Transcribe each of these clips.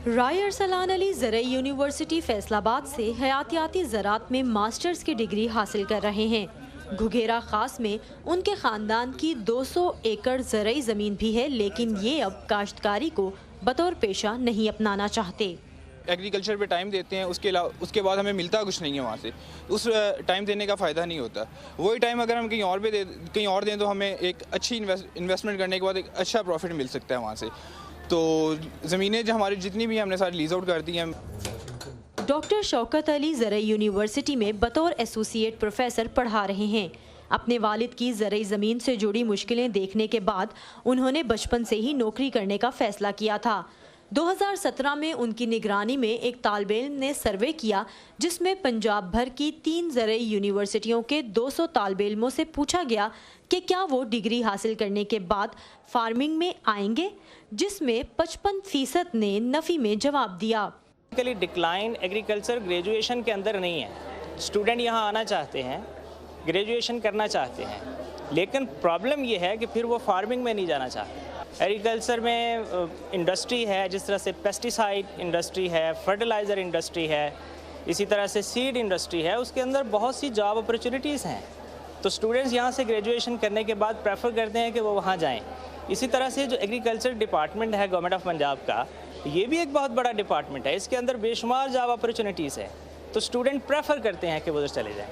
राय Arsalan Ali ज़राई university Faisalabad से हयातियाती ज़राअत में masters की डिग्री हासिल कर रहे हैं। घुघेरा खास में उनके ख़ानदान की 200 एकड़ ज़राई ज़मीन भी है, लेकिन ये अब काश्तकारी को बतौर पेशा नहीं अपनाना चाहते। एग्रीकल्चर पे टाइम देते हैं, उसके बाद हमें मिलता कुछ नहीं है वहाँ से, उस टाइम देने का फ़ायदा नहीं होता। वही टाइम अगर हम कहीं और दें तो हमें एक अच्छी इन्वेस्टमेंट करने के बाद एक अच्छा प्रॉफिट मिल सकता है वहाँ से। तो ज़मीनें जो हमारी जितनी भी हमने सारी लीज आउट कर दी हैं। डॉक्टर शौकत अली ज़राई यूनिवर्सिटी में बतौर एसोसिएट प्रोफेसर पढ़ा रहे हैं। अपने वालिद की ज़राई ज़मीन से जुड़ी मुश्किलें देखने के बाद उन्होंने बचपन से ही नौकरी करने का फ़ैसला किया था। 2017 में उनकी निगरानी में एक तालिब-इल्म ने सर्वे किया, जिसमें पंजाब भर की 3 ज़राई यूनिवर्सिटियों के 200 तालिब-इल्मों से पूछा गया कि क्या वो डिग्री हासिल करने के बाद फार्मिंग में आएंगे, जिसमें 55% ने नफ़ी में जवाब दिया। डिक्लाइन एग्रीकल्चर ग्रेजुएशन के अंदर नहीं है। स्टूडेंट यहाँ आना चाहते हैं, ग्रेजुएशन करना चाहते हैं, लेकिन प्रॉब्लम ये है कि फिर वो फार्मिंग में नहीं जाना चाहते। एग्रीकल्चर में इंडस्ट्री है, जिस तरह से पेस्टिसाइड इंडस्ट्री है, फर्टिलाइज़र इंडस्ट्री है, इसी तरह से सीड इंडस्ट्री है, उसके अंदर बहुत सी जॉब अपॉर्चुनिटीज़ हैं। तो स्टूडेंट्स यहाँ से ग्रेजुएशन करने के बाद प्रेफर करते हैं कि वो वहाँ जाएं। इसी तरह से जो एग्रीकल्चर डिपार्टमेंट है गवर्नमेंट ऑफ पंजाब का, ये भी एक बहुत बड़ा डिपार्टमेंट है, इसके अंदर बेशुमार जॉब अपॉर्चुनिटीज़ है, तो स्टूडेंट प्रेफर करते हैं कि वो उधर चले जाएँ।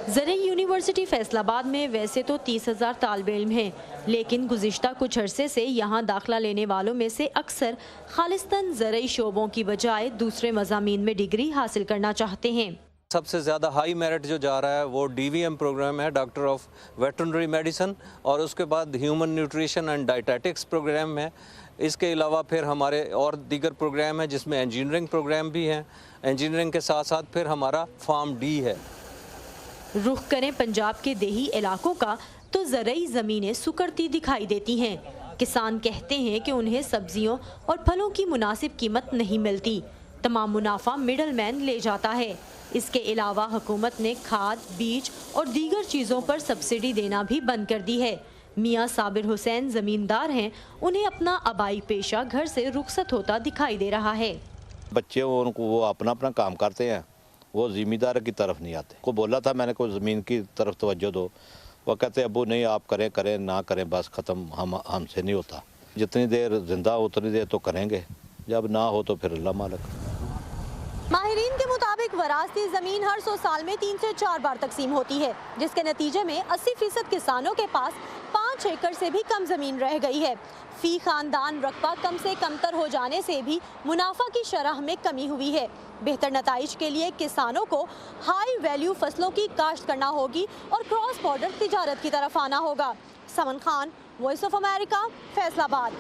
ज़राई यूनिवर्सिटी फैसलाबाद में वैसे तो 30,000 तालिब-इल्म हैं, लेकिन गुज़िश्ता कुछ अरसे से यहाँ दाखिला लेने वालों में से अक्सर खालिस्तान ज़राई शोबों की बजाय दूसरे मज़ामीन में डिग्री हासिल करना चाहते हैं। सबसे ज़्यादा हाई मेरिट जो जा रहा है वो DVM प्रोग्राम है, डॉक्टर ऑफ वेटरनरी मेडिसिन, और उसके बाद human nutrition and dietetics programme है। इसके अलावा फिर हमारे और दीगर प्रोग्राम है, जिसमें इंजीनियरिंग प्रोग्राम भी हैं। इंजीनियरिंग के साथ साथ फिर हमारा फार्म डी है। रुख करें पंजाब के देही इलाकों का तो ज़राई ज़मीनें सुकड़ती दिखाई देती हैं। किसान कहते हैं कि उन्हें सब्जियों और फलों की मुनासिब कीमत नहीं मिलती, तमाम मुनाफा मिडल मैन ले जाता है। इसके अलावा हुकूमत ने खाद, बीज और दीगर चीज़ों पर सब्सिडी देना भी बंद कर दी है। मियाँ साबिर हुसैन ज़मींदार हैं, उन्हें अपना आबाई पेशा घर से रुखसत होता दिखाई दे रहा है। बच्चे वो अपना काम करते हैं, वो ज़मींदार की तरफ नहीं आते। को बोला था मैंने, को ज़मीन की तरफ तवज्जो दो, वो कहते अबू नहीं, आप करें ना करें बस ख़त्म, हमसे नहीं होता। जितनी देर जिंदा उतनी देर तो करेंगे, जब ना हो तो फिर अल्लाह मालिक। माहिरीन के मुताबिक वरासती ज़मीन हर 100 साल में 3 से 4 बार तकसीम होती है, जिसके नतीजे में 80% किसानों के पास 5 एकड़ से भी कम ज़मीन रह गई है। फी खानदान रकबा कम से कमतर हो जाने से भी मुनाफा की शरह में कमी हुई है। बेहतर नताइज के लिए किसानों को हाई वैल्यू फसलों की काश्त करना होगी और क्रॉस बॉर्डर तिजारत की तरफ आना होगा। Saman Khan, voice of America, Faisalabad.